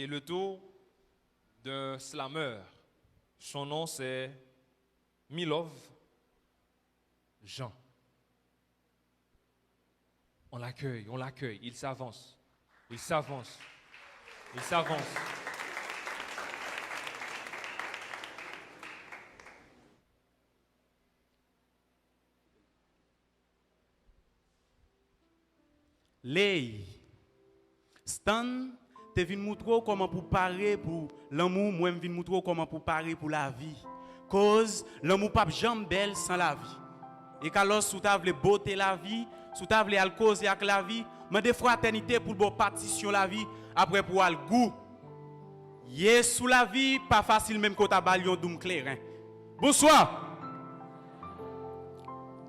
Et le tour d'un slammer. Son nom c'est Milov Jean. On l'accueille, il s'avance. Lei, Stan, te vin moutro comment pour parer pour l'amour, moi vin moutro comment pour parer pour la vie. Cause l'amour pas jamais belle sans la vie. Et quand sous table beauté la vie, sous table al cause avec la vie, mais des fraternité pour bon partition la vie, après pour al goût. Yes sous la vie, pas facile même quand ta balion doum clairin. Bonsoir.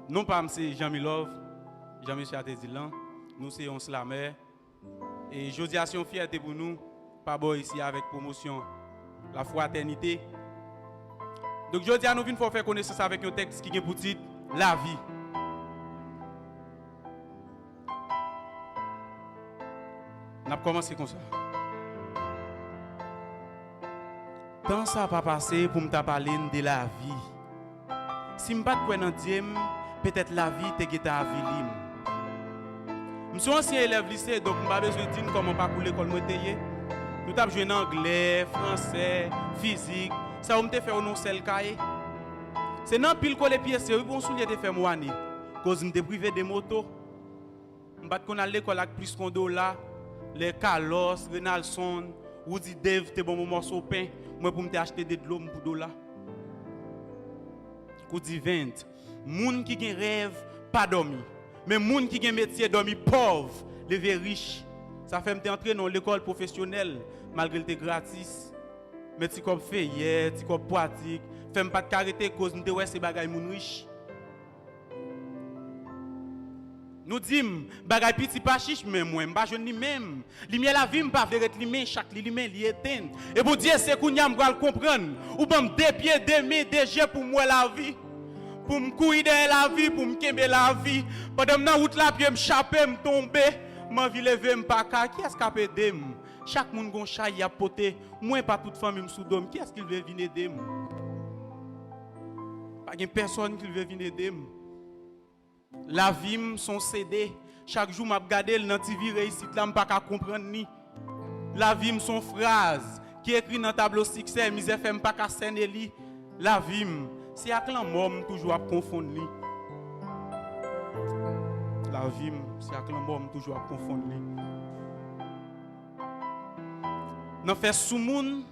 Non pas c'est Jean-Milov, Jean-Michel Atedilan. Nous c'est on slammer et jeudi a une fierté pour nous pas bon ici avec promotion la fraternité. Donc jeudi nous venons pour faire connaissance avec un texte qui est pour titre la vie. On a commencé comme ça. Tant ça pas passé pour me parler de la vie. Si me pas de quoi dans Dieu, peut-être la vie te geta à vie. Je suis ancien élève lycée, donc je n'ai pas besoin de dire comment pas pour l'école. Nous avons joué en anglais, français, physique. Ça va me faire un seul cahier. C'est dans pile que les pièces, c'est pour souligner de faire moi. Cause je me privé des motos. Je ne qu'on à l'école avec plus qu'on $, les Carlos, Renalson, Woody Dave, te bon morceau pain. Moi pour me acheter des l'eau pour $. Koudi 20. Moun qui gen rêve pas dormi. Mais moun qui gen métier dormi pauvre, levé riche. Ça fait me entrer dans l'école professionnelle malgré le gratis. Mais ti comme fait ti comme pratique, fait pas de carité cause me ouais c'est bagay moun riche. Nous disons bagay petit pas chiche mais moi m'pa jeune ni même. Lumière la vie m'pa verret lumière chaque lumière li éteint. Et pour Dieu c'est kounya m'gal comprendre ou bon deux pieds deux mains déjà pour moi la vie. Pour me courir de la vie, pour me kembe la vie. Pendant que je route la pied, me chaper, me tomber, me vie lever, me pas car qui est-ce qui a aidé? Chaque monde gon chat y a poté, moi pas toute famille me sous dôme, qui est-ce qui veut venir aider? Pas une personne qui veut venir aider. La vie son CD, chaque jour m'a regarder dans TV réussite là, me pas comprendre ni. La vie son phrase qui écrit dans tableau succès, misère fait me pas ka scène li. La vie c'est avec la mort toujours à confondre. La vie, c'est avec la mort toujours à confondre. Dans fait sous moun,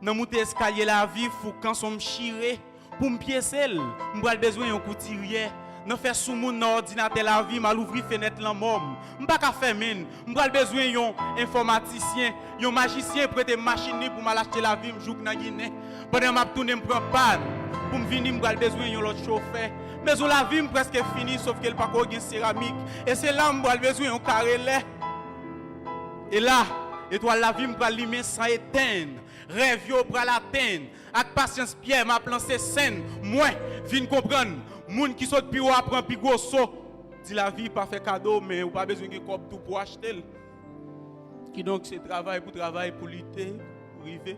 dans monter escalier la vie, faut quand son chiré pour me piécer, m'bral besoin un couturier. Dans fait sous moun dans ordinateur la vie, mal ouvrir fenêtre la mort. M'pas ka faire mine, m'bral besoin un informaticien, un magicien prêter machine pour mal acheter la vie, m'jouk dans Guinée. Pendant m'a tourner m'prend panne. Pour me venir, je besoin d'un autre chauffeur. Mais on la vie presque fini, sauf qu'elle n'a pas de céramique. Et c'est là que je besoin d'un carré. Et là, étoile la vie, je vais l'allumer sans éteindre. Rêve, je vais l'atteindre. Avec patience, Pierre m'a lancé scène. Moi, je viens comprendre. Les gens qui sont plus haut apprennent plus gros saut. Dit la vie, pas fait cadeau, mais on n'a pas besoin de tout pour acheter. Qui donc, c'est travail, pour lutter, pour arriver.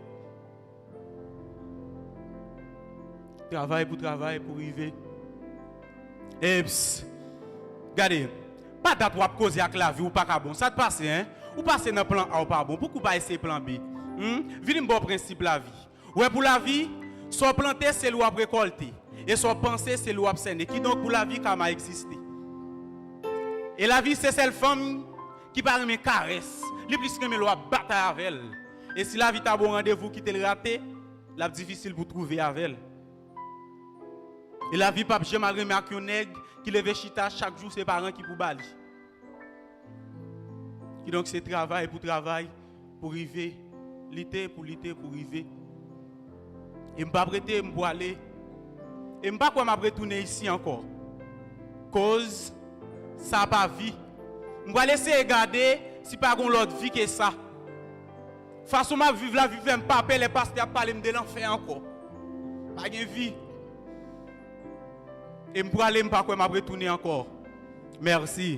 Travail, pour arriver. Et regardez, pas date pour causer avec la vie ou pas bon. Ça te passe, hein? Ou passer dans plan A ou pas bon. Pourquoi pas essayer plan B? Vini bon principe la vie. Ouais, pour la vie, soit planter, c'est l'ou récolter. Et soit penser, c'est l'ou absenter. Qui donc pour la vie, comme a existé. Et la vie, c'est celle femme qui parle mes caresses. Les plus que mes lois bataille avec elle. Et si la vie t'a bon rendez-vous qui te le raté, la difficile pour trouver avec elle. Et la vie, pas jamais remis à un nègre qui lève chita chaque jour ses parents qui pour bali. Qui donc c'est travail, pour arriver, lutter, pour arriver. Et je ne pas prêter, pour aller. Et je ne pas quoi retourner ici encore. Cause, ça n'a pas vie. Je vais laisser regarder si pas l'autre vie que ça. Façon ma vivre la vie, je ne pas les pasteurs parler de l'enfer encore. Pas de vie. Et je ne vais pas retourner encore. Merci.